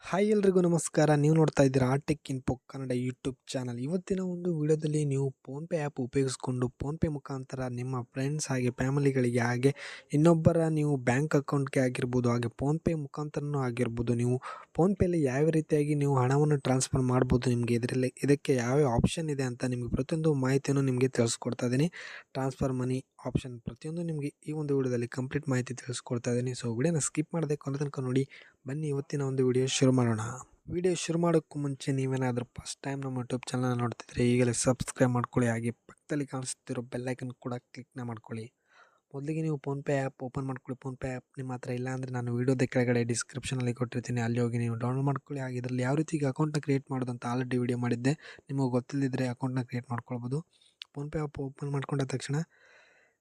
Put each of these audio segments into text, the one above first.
Hi ಎಲ್ರಿಗೂ ನಮಸ್ಕಾರ. ನೀವು ನೋಡ್ತಾ ಇದ್ದೀರಾ tech info Kannada YouTube channel. ಇವತ್ತಿನ ಒಂದು ವಿಡಿಯೋದಲ್ಲಿ ನೀವು ಫೋನ್ಪೇ ಆ್ಯಪ್ ಉಪಯೋಗಿಸ್ಕೊಂಡು ಫೋನ್ಪೇ ಮುಖಾಂತರ ನಿಮ್ಮ ಫ್ರೆಂಡ್ಸ್ ಹಾಗೆ ಫ್ಯಾಮಿಲಿಗಳಿಗೆ ಹಾಗೆ ಇನ್ನೊಬ್ಬರ ನೀವು ಬ್ಯಾಂಕ್ ಅಕೌಂಟ್ಗೆ ಆಗಿರ್ಬೋದು, ಹಾಗೆ ಫೋನ್ಪೇ ಮುಖಾಂತರನೂ ಆಗಿರ್ಬೋದು, ನೀವು ಫೋನ್ಪೇಲಿ ಯಾವ ರೀತಿಯಾಗಿ ನೀವು ಹಣವನ್ನು ಟ್ರಾನ್ಸ್ಫರ್ ಮಾಡ್ಬೋದು, ನಿಮಗೆ ಇದಕ್ಕೆ ಯಾವ್ಯಾವ ಆಪ್ಷನ್ ಇದೆ ಅಂತ ನಿಮಗೆ ಪ್ರತಿಯೊಂದು ಮಾಹಿತಿಯನ್ನು ನಿಮಗೆ ತಿಳಿಸ್ಕೊಡ್ತಾ ಇದ್ದೀನಿ. ಟ್ರಾನ್ಸ್ಫರ್ ಮನಿ ಆಪ್ಷನ್ ಪ್ರತಿಯೊಂದು ನಿಮಗೆ ಈ ಒಂದು ವಿಡಿಯೋದಲ್ಲಿ ಕಂಪ್ಲೀಟ್ ಮಾಹಿತಿ ತಿಳಿಸ್ಕೊಡ್ತಾ ಇದ್ದೀನಿ. ಸೊ ವಿಡಿಯೋನ ಸ್ಕಿಪ್ ಮಾಡದೆ ಕೊನೆ ತನಕ ನೋಡಿ. ಬನ್ನಿ ಇವತ್ತಿನ ಒಂದು ವಿಡಿಯೋ ಶುರು ಮಾಡೋಣ. ವಿಡಿಯೋ ಶುರು ಮಾಡೋಕ್ಕೂ ಮುಂಚೆ ನೀವೇನಾದರೂ ಫಸ್ಟ್ ಟೈಮ್ ನಮ್ಮ ಯೂಟ್ಯೂಬ್ ಚಾನಲ್ ನೋಡ್ತಿದ್ರೆ ಈಗಲೇ ಸಬ್ಸ್ಕ್ರೈಬ್ ಮಾಡ್ಕೊಳ್ಳಿ, ಹಾಗೆ ಪಕ್ಕದಲ್ಲಿ ಕಾಣಿಸ್ತಿರೋ ಬೆಲ್ಲೈಕನ್ ಕೂಡ ಕ್ಲಿಕ್ನ ಮಾಡ್ಕೊಳ್ಳಿ. ಮೊದಲಿಗೆ ನೀವು ಫೋನ್ಪೇ ಆ್ಯಪ್ ಓಪನ್ ಮಾಡ್ಕೊಳ್ಳಿ. ಫೋನ್ಪೇ ಆ್ಯಪ್ ನಿಮ್ಮ ಹತ್ರ ಇಲ್ಲ ಅಂದರೆ ನಾನು ವೀಡಿಯೋದ ಕೆಳಗಡೆ ಡಿಸ್ಕ್ರಿಪ್ಷನಲ್ಲಿ ಕೊಟ್ಟಿರ್ತೀನಿ, ಅಲ್ಲಿ ಹೋಗಿ ನೀವು ಡೌನ್ಲೋಡ್ ಮಾಡ್ಕೊಳ್ಳಿ. ಹಾಗೆ ಇದರಲ್ಲಿ ಯಾವ ರೀತಿ ಅಕೌಂಟ್ನ ಕ್ರಿಯೇಟ್ ಮಾಡೋದು ಅಂತ ಆಲ್ರೆಡಿ ವಿಡಿಯೋ ಮಾಡಿದ್ದೆ, ನಿಮಗೆ ಗೊತ್ತಿಲ್ಲದಿದ್ದರೆ ಅಕೌಂಟ್ನ ಕ್ರಿಯೇಟ್ ಮಾಡ್ಕೊಳ್ಬೋದು. ಫೋನ್ಪೇ ಆ್ಯಪ್ ಓಪನ್ ಮಾಡ್ಕೊಂಡ ತಕ್ಷಣ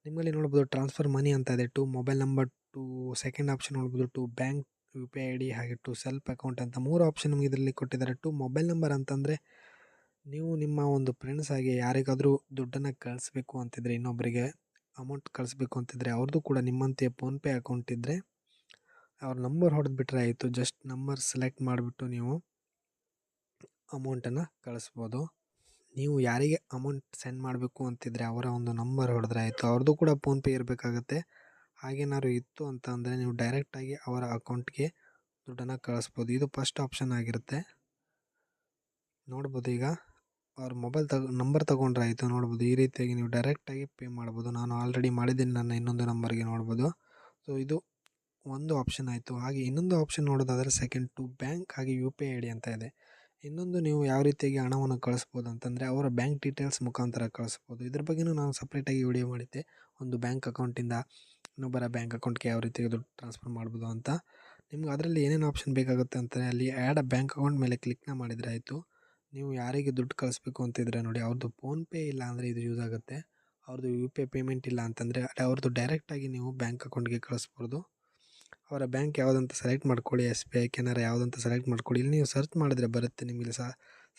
ನಿಮ್ಮಲ್ಲಿ ನೋಡ್ಬೋದು ಟ್ರಾನ್ಸ್ಫರ್ ಮನಿ ಅಂತ ಇದೆ. To mobile number, to second option ನೋಡ್ಬೋದು ಟು ಬ್ಯಾಂಕ್ UPI ID, ಹಾಗೆ ಟು ಸೆಲ್ಫ್ ಅಕೌಂಟ್ ಅಂತ 3 ಆಪ್ಷನ್ ನಮಗೆ ಇದರಲ್ಲಿ ಕೊಟ್ಟಿದ್ದಾರೆ. ಟು ಮೊಬೈಲ್ ನಂಬರ್ ಅಂತಂದರೆ ನೀವು ನಿಮ್ಮ ಒಂದು ಫ್ರೆಂಡ್ಸ್ ಹಾಗೆ ಯಾರಿಗಾದರೂ ದುಡ್ಡನ್ನು ಕಳಿಸ್ಬೇಕು ಅಂತಿದ್ರೆ, ಇನ್ನೊಬ್ಬರಿಗೆ ಅಮೌಂಟ್ ಕಳಿಸ್ಬೇಕು ಅಂತಿದ್ರೆ, ಅವ್ರದ್ದು ಕೂಡ ನಿಮ್ಮಂತೆ ಫೋನ್ಪೇ ಅಕೌಂಟ್ ಇದ್ದರೆ ಅವ್ರ ನಂಬರ್ ಹೊಡೆದ್ಬಿಟ್ರೆ ಆಯಿತು. ಜಸ್ಟ್ ನಂಬರ್ ಸೆಲೆಕ್ಟ್ ಮಾಡಿಬಿಟ್ಟು ನೀವು ಅಮೌಂಟನ್ನು ಕಳಿಸ್ಬೋದು. ನೀವು ಯಾರಿಗೆ ಅಮೌಂಟ್ ಸೆಂಡ್ ಮಾಡಬೇಕು ಅಂತಿದ್ರೆ ಅವರ ಒಂದು ನಂಬರ್ ಹೊಡೆದ್ರೆ ಆಯಿತು. ಅವ್ರದ್ದು ಕೂಡ ಫೋನ್ಪೇ ಇರಬೇಕಾಗತ್ತೆ. ಹಾಗೇನಾದ್ರು ಇತ್ತು ಅಂತ ಅಂದರೆ ನೀವು ಡೈರೆಕ್ಟಾಗಿ ಅವರ ಅಕೌಂಟ್ಗೆ ದುಡ್ಡನ್ನು ಕಳಿಸ್ಬೋದು. ಇದು ಫಸ್ಟ್ ಆಪ್ಷನ್ ಆಗಿರುತ್ತೆ. ನೋಡ್ಬೋದು, ಈಗ ಅವ್ರ ಮೊಬೈಲ್ ನಂಬರ್ ತೊಗೊಂಡ್ರೆ ಆಯಿತು. ನೋಡ್ಬೋದು, ಈ ರೀತಿಯಾಗಿ ನೀವು ಡೈರೆಕ್ಟಾಗಿ ಪೇ ಮಾಡ್ಬೋದು. ನಾನು ಆಲ್ರೆಡಿ ಮಾಡಿದ್ದೀನಿ ನನ್ನ ಇನ್ನೊಂದು ನಂಬರ್ಗೆ, ನೋಡ್ಬೋದು. ಸೊ ಇದು ಒಂದು ಆಪ್ಷನ್ ಆಯಿತು. ಹಾಗೆ ಇನ್ನೊಂದು ಆಪ್ಷನ್ ನೋಡೋದಾದರೆ ಸೆಕೆಂಡ್ ಟು ಬ್ಯಾಂಕ್ ಹಾಗೆ UPI ID ಅಂತ ಇದೆ. ಇನ್ನೊಂದು ನೀವು ಯಾವ ರೀತಿಯಾಗಿ ಹಣವನ್ನು ಕಳಿಸ್ಬೋದು ಅಂತಂದರೆ ಅವರ ಬ್ಯಾಂಕ್ ಡೀಟೇಲ್ಸ್ ಮುಖಾಂತರ ಕಳಿಸ್ಬೋದು. ಇದ್ರ ಬಗ್ಗೆಯೂ ನಾನು ಸಪ್ರೇಟಾಗಿ ವಿಡಿಯೋ ಮಾಡಿದ್ದೆ, ಒಂದು ಬ್ಯಾಂಕ್ ಅಕೌಂಟಿಂದ ಇನ್ನೊಬ್ಬರ ಬ್ಯಾಂಕ್ ಅಕೌಂಟ್ಗೆ ಯಾವ ರೀತಿ ದುಡ್ಡು ಟ್ರಾನ್ಸ್ಫರ್ ಮಾಡ್ಬೋದು ಅಂತ. ನಿಮ್ಗೆ ಅದರಲ್ಲಿ ಏನೇನು ಆಪ್ಷನ್ ಬೇಕಾಗುತ್ತೆ ಅಂತಂದರೆ ಅಲ್ಲಿ ಆ್ಯಡ್ ಅ ಬ್ಯಾಂಕ್ ಅಕೌಂಟ್ ಮೇಲೆ ಕ್ಲಿಕ್ನ ಮಾಡಿದರೆ ಆಯಿತು. ನೀವು ಯಾರಿಗೆ ದುಡ್ಡು ಕಳಿಸ್ಬೇಕು ಅಂತಿದ್ರೆ ನೋಡಿ, ಅವ್ರದ್ದು ಫೋನ್ಪೇ ಇಲ್ಲ ಅಂದರೆ ಇದು ಯೂಸ್ ಆಗುತ್ತೆ. ಅವ್ರದ್ದು UPI ಪೇಮೆಂಟ್ ಇಲ್ಲ ಅಂತಂದರೆ ಅವ್ರದ್ದು ಡೈರೆಕ್ಟಾಗಿ ನೀವು ಬ್ಯಾಂಕ್ ಅಕೌಂಟ್ಗೆ ಕಳಿಸ್ಬೋದು. ಅವರ ಬ್ಯಾಂಕ್ ಯಾವುದಂತ ಸೆಲೆಕ್ಟ್ ಮಾಡ್ಕೊಳ್ಳಿ, SBI, ಕೆನರಾ ಯಾವುದಂತ ಸೆಲೆಕ್ಟ್ ಮಾಡ್ಕೊಳ್ಳಿ. ಇಲ್ಲಿ ನೀವು ಸರ್ಚ್ ಮಾಡಿದ್ರೆ ಬರುತ್ತೆ, ನಿಮಗೆ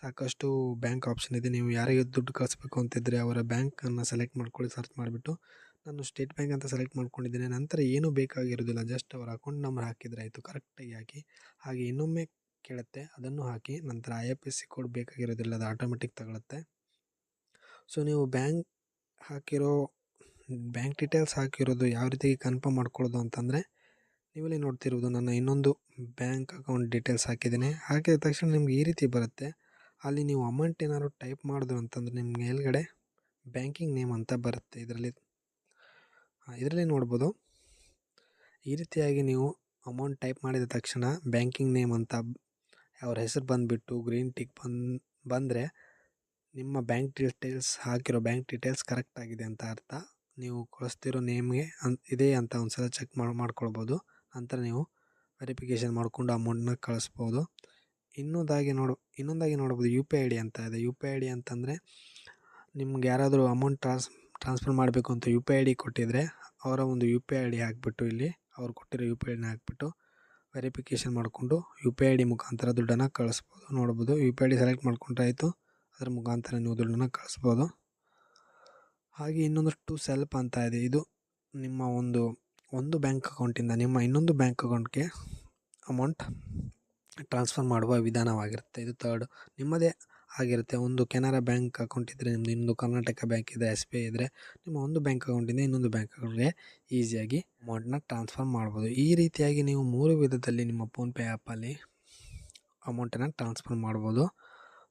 ಸಾಕಷ್ಟು ಬ್ಯಾಂಕ್ ಆಪ್ಷನ್ ಇದೆ. ನೀವು ಯಾರಿಗೆ ದುಡ್ಡು ಕಳಿಸ್ಬೇಕು ಅಂತಿದ್ರೆ ಅವರ ಬ್ಯಾಂಕನ್ನು ಸೆಲೆಕ್ಟ್ ಮಾಡ್ಕೊಳ್ಳಿ. ಸರ್ಚ್ ಮಾಡಿಬಿಟ್ಟು ನಾನು ಸ್ಟೇಟ್ ಬ್ಯಾಂಕ್ ಅಂತ ಸೆಲೆಕ್ಟ್ ಮಾಡ್ಕೊಂಡಿದ್ದೇನೆ. ನಂತರ ಏನೂ ಬೇಕಾಗಿರೋದಿಲ್ಲ, ಜಸ್ಟ್ ಅವರ ಅಕೌಂಟ್ ನಂಬರ್ ಹಾಕಿದರೆ ಆಯಿತು. ಕರೆಕ್ಟಾಗಿ ಹಾಕಿ, ಹಾಗೆ ಇನ್ನೊಮ್ಮೆ ಕೇಳುತ್ತೆ ಅದನ್ನು ಹಾಕಿ. ನಂತರ IFSC ಕೋಡ್ ಬೇಕಾಗಿರೋದಿಲ್ಲ, ಅದು ಆಟೋಮೆಟಿಕ್ ತಗೊಳುತ್ತೆ. ಸೊ ನೀವು ಬ್ಯಾಂಕ್ ಡೀಟೇಲ್ಸ್ ಹಾಕಿರೋದು ಯಾವ ರೀತಿ ಕನ್ಫರ್ಮ್ ಮಾಡ್ಕೊಳ್ಳೋದು ಅಂತಂದರೆ, ನೀವಲ್ಲಿ ನೋಡ್ತಿರೋದು ನನ್ನ ಇನ್ನೊಂದು ಬ್ಯಾಂಕ್ ಅಕೌಂಟ್ ಡೀಟೇಲ್ಸ್ ಹಾಕಿದ್ದೀನಿ. ಹಾಕಿದ ತಕ್ಷಣ ನಿಮ್ಗೆ ಈ ರೀತಿ ಬರುತ್ತೆ. ಅಲ್ಲಿ ನೀವು ಅಮೌಂಟ್ ಏನಾದ್ರು ಟೈಪ್ ಮಾಡಿದ್ರು ಅಂತಂದರೆ ನಿಮ್ಗೆ ಮೇಲ್ಗಡೆ ಬ್ಯಾಂಕಿಂಗ್ ನೇಮ್ ಅಂತ ಬರುತ್ತೆ. ಇದರಲ್ಲಿ ನೋಡ್ಬೋದು, ಈ ರೀತಿಯಾಗಿ ನೀವು ಅಮೌಂಟ್ ಟೈಪ್ ಮಾಡಿದ ತಕ್ಷಣ ಬ್ಯಾಂಕಿಂಗ್ ನೇಮ್ ಅಂತ ಅವ್ರ ಹೆಸರು ಬಂದುಬಿಟ್ಟು ಗ್ರೀನ್ ಟಿಕ್ ಬಂದರೆ ನಿಮ್ಮ bank details bank details correct ಆಗಿದೆ ಅಂತ ಅರ್ಥ. ನೀವು ಕಳಿಸ್ತಿರೋ ನೇಮ್ಗೆ ಇದೆ ಅಂತ ಒಂದು ಸಲ ಚೆಕ್ ಮಾಡ್ಕೊಳ್ಬೋದು. ನಂತರ ನೀವು ವೆರಿಫಿಕೇಷನ್ ಮಾಡಿಕೊಂಡು ಅಮೌಂಟನ್ನ ಕಳಿಸ್ಬೋದು. ಇನ್ನೊಂದಾಗಿ ನೋಡ್ಬೋದು UPI ID ಅಂತ ಇದೆ. UPI ID ಅಂತಂದರೆ ನಿಮ್ಗೆ ಯಾರಾದರೂ ಅಮೌಂಟ್ ಟ್ರಾನ್ಸ್ಫರ್ ಮಾಡಬೇಕು ಅಂತ UPI ID ಕೊಟ್ಟಿದ್ರೆ ಅವರ ಒಂದು UPI ID ಹಾಕಿಬಿಟ್ಟು, ಇಲ್ಲಿ ಅವ್ರು ಕೊಟ್ಟಿರೋ UPI ID ಹಾಕಿಬಿಟ್ಟು ವೆರಿಫಿಕೇಷನ್ ಮಾಡಿಕೊಂಡು UPI ID ಮುಖಾಂತರ ದುಡ್ಡನ್ನು ಕಳಿಸ್ಬೋದು. ನೋಡ್ಬೋದು, UPI ID ಸೆಲೆಕ್ಟ್ ಮಾಡ್ಕೊಂಡ್ರೆ ಆಯಿತು, ಅದರ ಮುಖಾಂತರ ನೀವು ದುಡ್ಡನ್ನು ಕಳಿಸ್ಬೋದು. ಹಾಗೆ ಇನ್ನೊಂದು ಟು ಸೆಲ್ಫ್ ಅಂತ ಇದೆ. ಇದು ನಿಮ್ಮ ಒಂದು ಬ್ಯಾಂಕ್ ಅಕೌಂಟಿಂದ ನಿಮ್ಮ ಇನ್ನೊಂದು ಬ್ಯಾಂಕ್ ಅಕೌಂಟ್ಗೆ ಅಮೌಂಟ್ ಟ್ರಾನ್ಸ್ಫರ್ ಮಾಡುವ ವಿಧಾನವಾಗಿರುತ್ತೆ. ಇದು ಥರ್ಡ್ ನಿಮ್ಮದೇ ಆಗಿರುತ್ತೆ. ಒಂದು ಕೆನರಾ ಬ್ಯಾಂಕ್ ಅಕೌಂಟ್ ಇದ್ದರೆ ನಿಮ್ಮದು, ಇನ್ನೊಂದು ಕರ್ನಾಟಕ ಬ್ಯಾಂಕ್ ಇದೆ, SBI ಇದ್ದರೆ ನಿಮ್ಮ ಒಂದು ಬ್ಯಾಂಕ್ ಅಕೌಂಟಿಂದ ಇನ್ನೊಂದು ಬ್ಯಾಂಕ್ ಅಕೌಂಟ್ಗೆ ಈಸಿಯಾಗಿ ಅಮೌಂಟನ್ನ ಟ್ರಾನ್ಸ್ಫರ್ ಮಾಡ್ಬೋದು. ಈ ರೀತಿಯಾಗಿ ನೀವು 3 ವಿಧದಲ್ಲಿ ನಿಮ್ಮ ಫೋನ್ಪೇ ಆ್ಯಪಲ್ಲಿ ಅಮೌಂಟನ್ನು ಟ್ರಾನ್ಸ್ಫರ್ ಮಾಡ್ಬೋದು.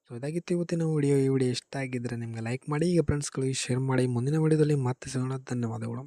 ಸೊ ಇದಾಗಿತ್ತು ಇವತ್ತಿನ ವಿಡಿಯೋ. ಈ ವಿಡಿಯೋ ಇಷ್ಟ ಆಗಿದ್ದರೆ ನಿಮಗೆ ಲೈಕ್ ಮಾಡಿ, ಈಗ ಫ್ರೆಂಡ್ಸ್ಗಳಿಗೆ ಶೇರ್ ಮಾಡಿ. ಮುಂದಿನ ವಿಡಿಯೋದಲ್ಲಿ ಮತ್ತೆ ಸಿಗೋಣ. ಧನ್ಯವಾದಗಳು.